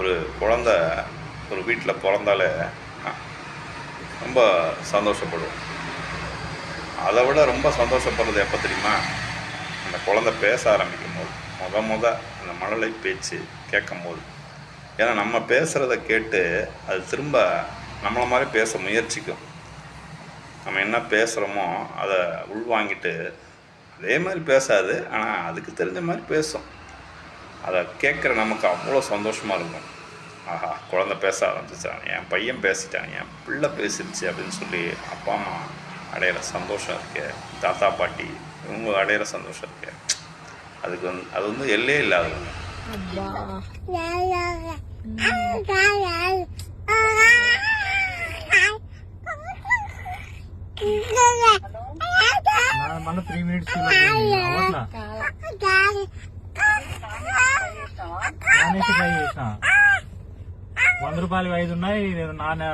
ஒரு குழந்தை ஒரு வீட்டில் பிறந்தாலே ரொம்ப சந்தோஷப்படுவோம். அதை விட ரொம்ப சந்தோஷப்படுறது எப்போ தெரியுமா? அந்த குழந்தை பேச ஆரம்பிக்கும் போது அந்த மழலை பேச்சு கேட்கும் போது. ஏன்னா நம்ம பேசுகிறத கேட்டு அது திரும்ப நம்மளை மாதிரி பேச முயற்சிக்கும். நம்ம என்ன பேசுகிறோமோ அதை உள்வாங்கிட்டு அதே மாதிரி பேசாது, ஆனால் அதுக்கு தெரிஞ்ச மாதிரி பேசும். அதை கேட்குற நமக்கு அவ்வளோ சந்தோஷமாக இருக்கும். ஆஹா, குழந்தை பேச ஆரம்பிச்சிட்டான், என் பையன் பேசிட்டான், என் பிள்ளை பேசிடுச்சு அப்படின்னு சொல்லி அப்பா அம்மா அடையிற சந்தோஷம் இருக்கு, தாத்தா பாட்டி இவங்க அடையிற சந்தோஷம் இருக்கு, அதுக்கு அது வந்து எல்லையே இல்லாதவங்க. మన 3 minutes ₹100 5 ఉన్నాయి. నాన్న